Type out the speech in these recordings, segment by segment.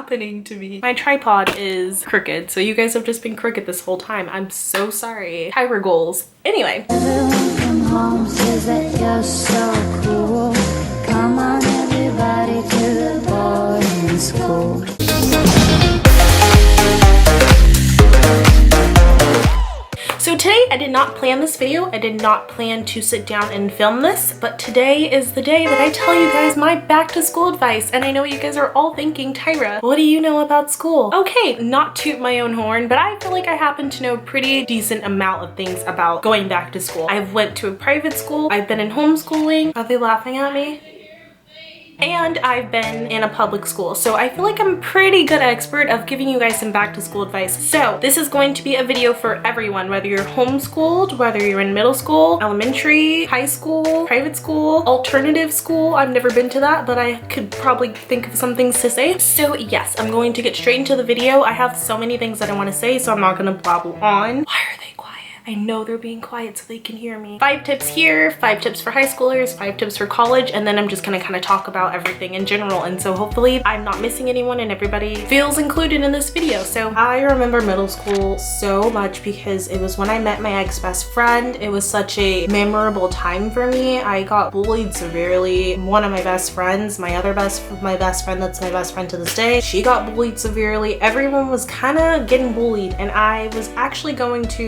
happening to me? My tripod is crooked, so you guys have just been crooked this whole time. I'm so sorry. Tyra goals. Anyway. Everyone from home says that you're so cool. Come on, everybody, to the boarding school. So today I did not plan this video. I did not plan to sit down and film this, but today is the day that I tell you guys my back to school advice. And I know you guys are all thinking, Tyra, what do you know about school? Okay, not toot my own horn, but I feel like I happen to know a pretty decent amount of things about going back to school. I've went to a private school. I've been in homeschooling. Are they laughing at me? And I've been in a public school, so I feel like I'm a pretty good expert of giving you guys some back to school advice. So this is going to be a video for everyone, whether you're homeschooled, whether you're in middle school, elementary, high school, private school, alternative school. I've never been to that, but I could probably think of some things to say. So yes, I'm going to get straight into the video. I have so many things that I want to say, so I'm not gonna blabble on. Why are they quiet? I know they're being quiet so they can hear me. 5 tips here, 5 tips for high schoolers, 5 tips for college, and then I'm just gonna kind of talk about everything in general. And so hopefully I'm not missing anyone and everybody feels included in this video. So I remember middle school so much because it was when I met my ex-best friend. It was such a memorable time for me. I got bullied severely. One of my best friends, my best friend that's my best friend to this day, she got bullied severely. Everyone was kind of getting bullied, and I was actually going to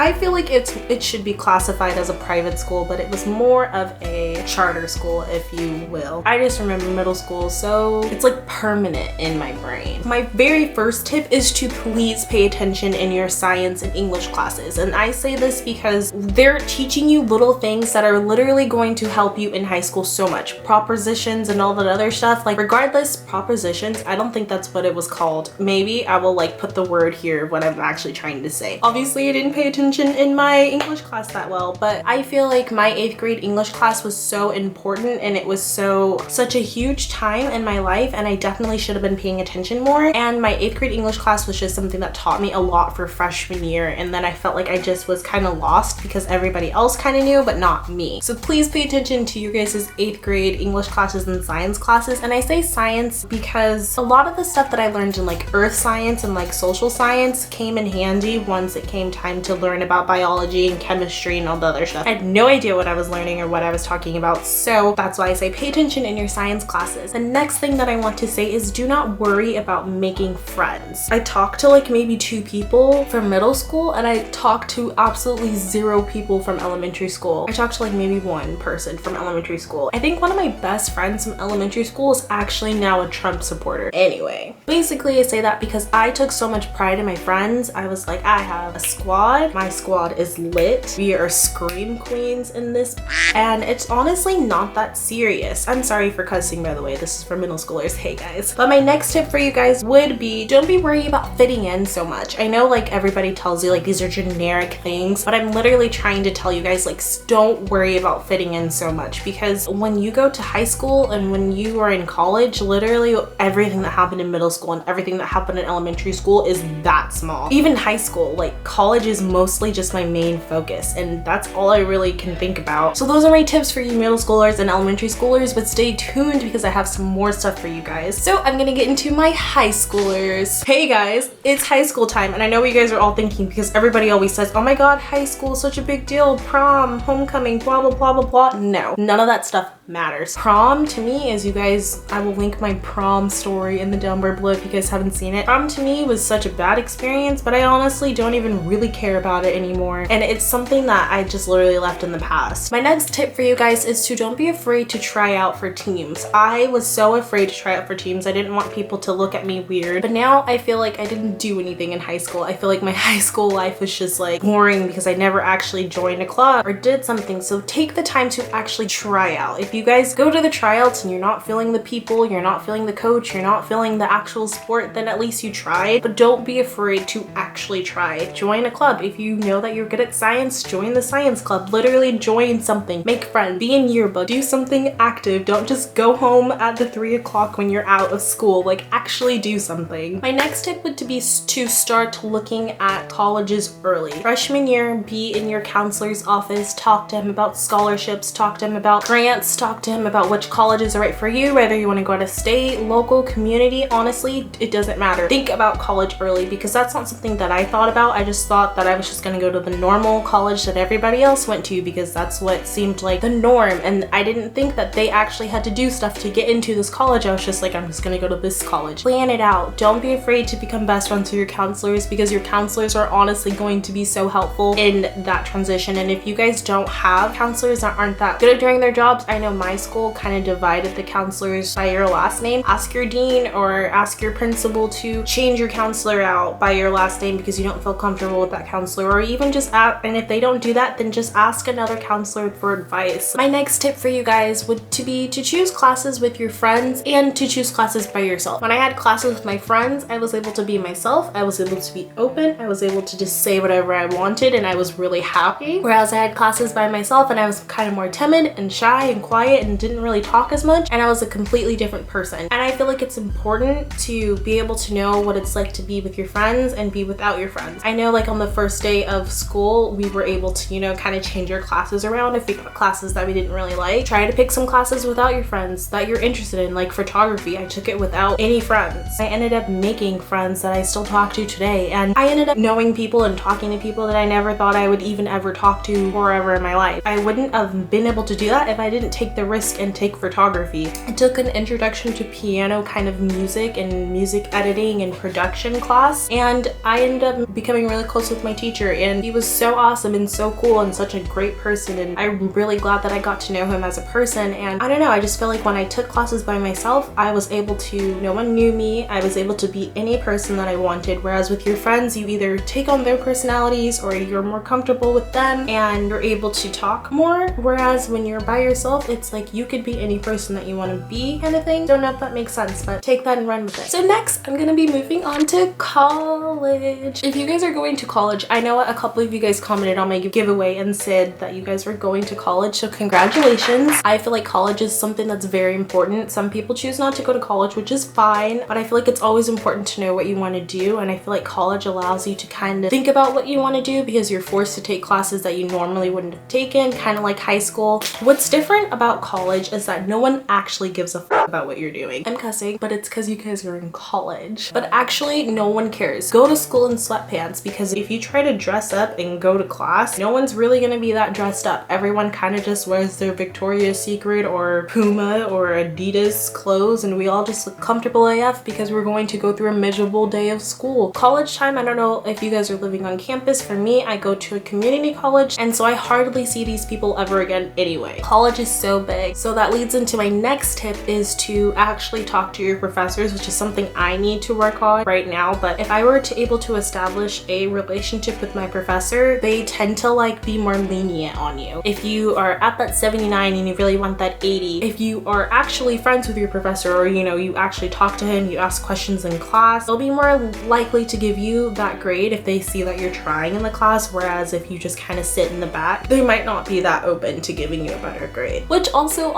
I feel like it should be classified as a private school, but it was more of a charter school, if you will. I just remember middle school, so it's like permanent in my brain. My very first tip is to please pay attention in your science and English classes. And I say this because they're teaching you little things that are literally going to help you in high school so much. Propositions and all that other stuff. Like regardless, propositions, I don't think that's what it was called. Maybe I will like put the word here of what I'm actually trying to say. Obviously I didn't pay attention in my English class that well, but I feel like my 8th grade English class was so important, and it was such a huge time in my life, and I definitely should have been paying attention more. And my 8th grade English class was just something that taught me a lot for freshman year, and then I felt like I just was kind of lost because everybody else kind of knew, but not me. So please pay attention to your guys' 8th grade English classes and science classes. And I say science because a lot of the stuff that I learned in like earth science and like social science came in handy once it came time to learn about biology and chemistry and all the other stuff. I had no idea what I was learning or what I was talking about, so that's why I say pay attention in your science classes. The next thing that I want to say is do not worry about making friends. I talked to like maybe 2 people from middle school, and I talked to absolutely 0 people from elementary school. I talked to like maybe 1 person from elementary school. I think one of my best friends from elementary school is actually now a Trump supporter. Anyway, basically I say that because I took so much pride in my friends. I was like, I have a squad. My squad is lit. We are scream queens in this, and it's honestly not that serious. I'm sorry for cussing, by the way. This is for middle schoolers. Hey guys. But my next tip for you guys would be don't be worried about fitting in so much. I know like everybody tells you like these are generic things, but I'm literally trying to tell you guys like don't worry about fitting in so much, because when you go to high school and when you are in college, literally everything that happened in middle school and everything that happened in elementary school is that small. Even high school, like college is mostly just my main focus, and that's all I really can think about. So those are my tips for you middle schoolers and elementary schoolers, but stay tuned because I have some more stuff for you guys. So I'm gonna get into my high schoolers. Hey guys, it's high school time, and I know what you guys are all thinking because everybody always says, oh my god, high school is such a big deal, prom, homecoming, blah blah blah blah blah. No, none of that stuff matters. Prom to me is, you guys, I will link my prom story in the down bar below if you guys haven't seen it. Prom to me was such a bad experience, but I honestly don't even really care about it anymore, and it's something that I just literally left in the past. My next tip for you guys is to don't be afraid to try out for teams. I was so afraid to try out for teams. I didn't want people to look at me weird, but now I feel like I didn't do anything in high school. I feel like my high school life was just like boring because I never actually joined a club or did something. So take the time to actually try out. If you guys go to the tryouts and you're not feeling the people, you're not feeling the coach, you're not feeling the actual sport, then at least you tried. But don't be afraid to actually try. Join a club. If you know that you're good at science, join the science club. Literally join something, make friends, be in yearbook, do something active. Don't just go home at the 3 o'clock when you're out of school. Like, actually do something. My next tip would be to start looking at colleges early. Freshman year, be in your counselor's office, talk to him about scholarships, talk to him about grants, talk to him about which colleges are right for you, whether you want to go out of state, local, community. Honestly, it doesn't matter. Think about college early, because that's not something that I thought about. I just thought that I was just going to go to the normal college that everybody else went to, because that's what seemed like the norm, and I didn't think that they actually had to do stuff to get into this college. I was just like, I'm just gonna go to this college. Plan it out. Don't be afraid to become best friends with your counselors, because your counselors are honestly going to be so helpful in that transition. And if you guys don't have counselors that aren't that good at doing their jobs, I know my school kind of divided the counselors by your last name. Ask your dean or ask your principal to change your counselor out by your last name because you don't feel comfortable with that counselor, or even just ask, and if they don't do that, then just ask another counselor for advice. My next tip for you guys would be to choose classes with your friends and to choose classes by yourself. When I had classes with my friends, I was able to be myself, I was able to be open, I was able to just say whatever I wanted, and I was really happy. Whereas I had classes by myself and I was kind of more timid and shy and quiet and didn't really talk as much, and I was a completely different person. And I feel like it's important to be able to know what it's like to be with your friends and be without your friends. I know, like, on the first day of school, we were able to, you know, kind of change our classes around if we got classes that we didn't really like. Try to pick some classes without your friends that you're interested in, like photography. I took it without any friends. I ended up making friends that I still talk to today, and I ended up knowing people and talking to people that I never thought I would even ever talk to forever in my life. I wouldn't have been able to do that if I didn't take the risk and take photography. I took an introduction to piano kind of music and music editing and production class, and I ended up becoming really close with my teacher, and he was so awesome and so cool and such a great person, and I'm really glad that I got to know him as a person. And I don't know, I just feel like when I took classes by myself, I was able to, no one knew me, I was able to be any person that I wanted. Whereas with your friends, you either take on their personalities or you're more comfortable with them and you're able to talk more. Whereas when you're by yourself, it's like you could be any person that you want to be, kind of thing. Don't know if that makes sense, but take that and run with it. So next, I'm gonna be moving on to college. If you guys are going to college, I know a couple of you guys commented on my giveaway and said that you guys were going to college, so congratulations. I feel like college is something that's very important. Some people choose not to go to college, which is fine, but I feel like it's always important to know what you want to do, and I feel like college allows you to kind of think about what you want to do because you're forced to take classes that you normally wouldn't have taken, kind of like high school. What's different about college is that no one actually gives a f about what you're doing. I'm cussing, but it's because you guys are in college. But actually, no one cares. Go to school in sweatpants, because if you try to dress up and go to class, no one's really gonna be that dressed up. Everyone kind of just wears their Victoria's Secret or Puma or Adidas clothes, and we all just look comfortable AF because we're going to go through a miserable day of school. College time, I don't know if you guys are living on campus. For me, I go to a community college, and so I hardly see these people ever again anyway. College is so big. So that leads into my next tip, is to actually talk to your professors, which is something I need to work on right now. But if I were to able to establish a relationship with my professor, they tend to like be more lenient on you. If you are at that 79 and you really want that 80, if you are actually friends with your professor, or you know, you actually talk to him, you ask questions in class, they'll be more likely to give you that grade if they see that you're trying in the class. Whereas if you just kind of sit in the back, they might not be that open to giving you a better grade. Which also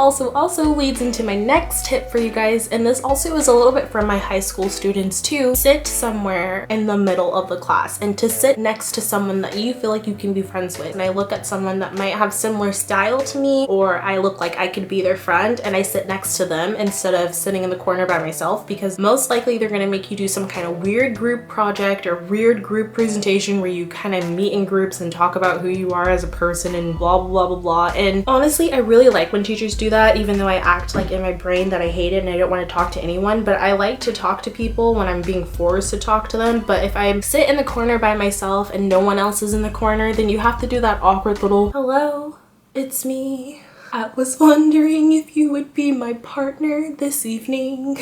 leads into my next tip for you guys, and this also is a little bit for my high school students too. Sit somewhere in the middle of the class, and to sit next to someone that you feel like you can be friends with. And I look at someone that might have similar style to me, or I look like I could be their friend, and I sit next to them instead of sitting in the corner by myself, because most likely they're gonna make you do some kind of weird group project or weird group presentation where you kind of meet in groups and talk about who you are as a person and blah blah blah blah. And honestly, I really like when teachers do that, even though I act like in my brain that I hate it and I don't want to talk to anyone. But I like to talk to people when I'm being forced to talk to them. But if I sit in the corner by myself and no one else is in the corner, then you have to do that awkward little hello, it's me, I was wondering if you would be my partner this evening.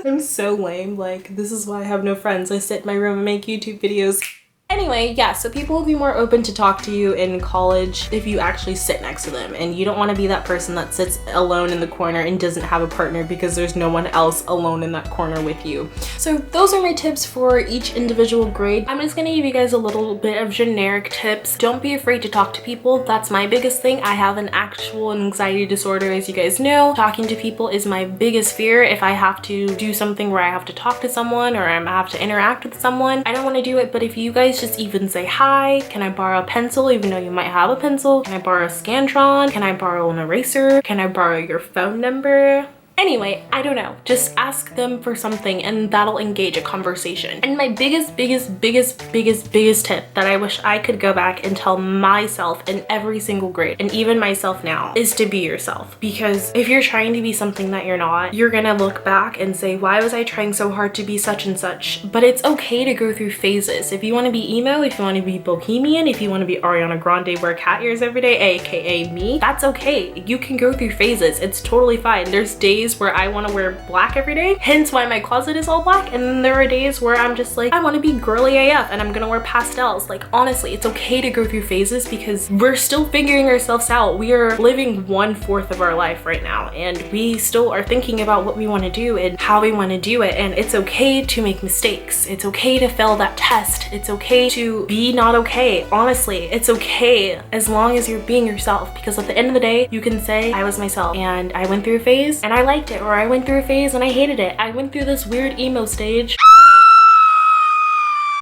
I'm so lame. Like, this is why I have no friends. I sit in my room and make YouTube videos. Anyway, yeah, so people will be more open to talk to you in college if you actually sit next to them, and you don't want to be that person that sits alone in the corner and doesn't have a partner because there's no one else alone in that corner with you. So those are my tips for each individual grade. I'm just gonna give you guys a little bit of generic tips. Don't be afraid to talk to people. That's my biggest thing. I have an actual anxiety disorder, as you guys know. Talking to people is my biggest fear. If I have to do something where I have to talk to someone or I have to interact with someone, I don't want to do it. But if you guys just even say hi, can I borrow a pencil even though you might have a pencil? Can I borrow a Scantron? Can I borrow an eraser? Can I borrow your phone number? Anyway, I don't know. Just ask them for something and that'll engage a conversation. And my biggest tip that I wish I could go back and tell myself in every single grade, and even myself now, is to be yourself. Because if you're trying to be something that you're not, you're gonna look back and say, why was I trying so hard to be such and such? But it's okay to go through phases. If you want to be emo, if you want to be bohemian, if you want to be Ariana Grande, wear cat ears every day, aka me, that's okay. You can go through phases. It's totally fine. There's days where I want to wear black every day, hence why my closet is all black, and then there are days where I'm just like, I want to be girly AF and I'm gonna wear pastels. Like, honestly, it's okay to go through phases because we're still figuring ourselves out. We are living 1/4 of our life right now, and we still are thinking about what we want to do and how we want to do it. And it's okay to make mistakes. It's okay to fail that test. It's okay to be not okay. Honestly, it's okay as long as you're being yourself, because at the end of the day, you can say, I was myself and I went through a phase and I liked it, or I went through a phase and I hated it. I went through this weird emo stage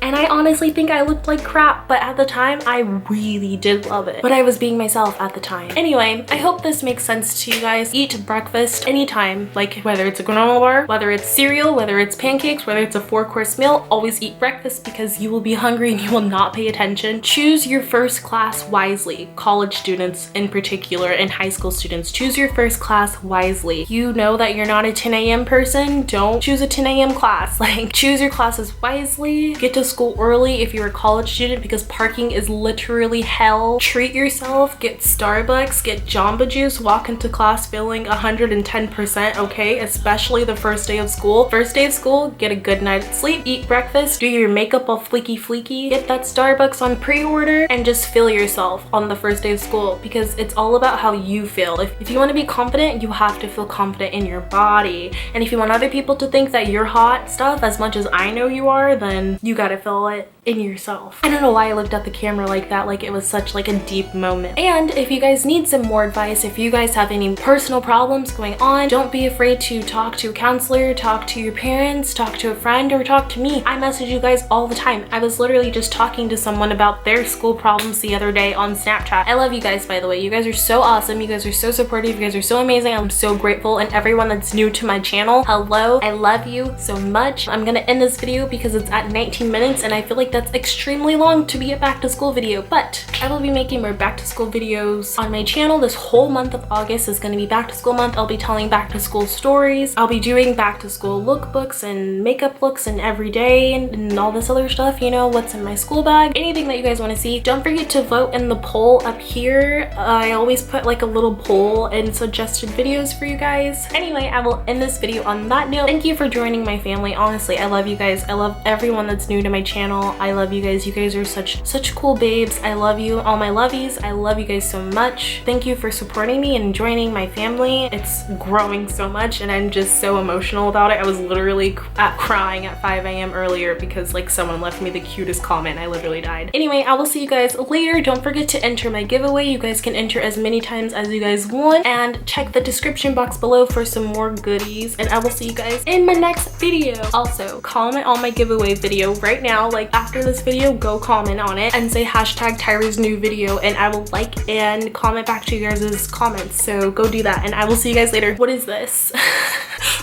and I honestly think I looked like crap, but at the time I really did love it. But I was being myself at the time. Anyway, I hope this makes sense to you guys. Eat breakfast anytime, like whether it's a granola bar, whether it's cereal, whether it's pancakes, whether it's a 4-course meal, always eat breakfast because you will be hungry and you will not pay attention. Choose your first class wisely. College students in particular and high school students, choose your first class wisely. You know that you're not a 10 a.m. person, don't choose a 10 a.m. class. Like, choose your classes wisely. Get to school early if you're a college student because parking is literally hell. Treat yourself, get Starbucks, get Jamba Juice, walk into class feeling 110%, okay? Especially the first day of school. First day of school, get a good night's sleep, eat breakfast, do your makeup all fleeky, get that Starbucks on pre-order, and just feel yourself on the first day of school because it's all about how you feel. If you want to be confident, you have to feel confident in your body. And if you want other people to think that you're hot stuff as much as I know you are, then you gotta feel it in yourself. I don't know why I looked at the camera like that, like it was such like a deep moment. And if you guys need some more advice, if you guys have any personal problems going on, don't be afraid to talk to a counselor, talk to your parents, talk to a friend, or talk to me. I message you guys all the time. I was literally just talking to someone about their school problems the other day on Snapchat. I love you guys, by the way. You guys are so awesome. You guys are so supportive. You guys are so amazing. I'm so grateful. And everyone that's new to my channel, hello. I love you so much. I'm gonna end this video because it's at 19 minutes and I feel like that's extremely long to be a back to school video, but I will be making more back to school videos on my channel. This whole month of August is going to be back to school month. I'll be telling back to school stories. I'll be doing back to school lookbooks and makeup looks and every day and all this other stuff, you know, what's in my school bag, anything that you guys want to see. Don't forget to vote in the poll up here. I always put like a little poll and suggested videos for you guys. Anyway, I will end this video on that note. Thank you for joining my family. Honestly, I love you guys. I love everyone that's new to my channel. I love you guys. You guys are such cool babes. I love you, all my lovies. I love you guys so much. Thank you for supporting me and joining my family. It's growing so much and I'm just so emotional about it. I was literally crying at 5 a.m. earlier because like someone left me the cutest comment. I literally died. Anyway, I will see you guys later. Don't forget to enter my giveaway. You guys can enter as many times as you guys want, and check the description box below for some more goodies, and I will see you guys in my next video. Also, comment on my giveaway video right now. Like after this video, go comment on it and say hashtag Tyra's new video, and I will like and comment back to you guys' comments. So go do that and I will see you guys later. What is this?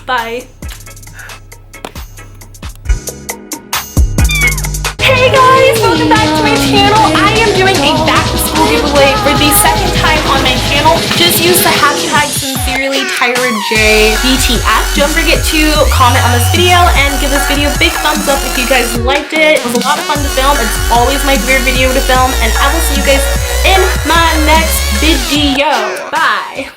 Bye. Hey guys, welcome back to my channel. I am doing a back to school giveaway for the second time on my channel. Just use the hashtag sincerely TyraJBTF. Don't forget to comment on this video and give this video a big thumbs up if you guys liked it. It was a lot of fun to film. It's always my favorite video to film, and I will see you guys in my next video. Bye.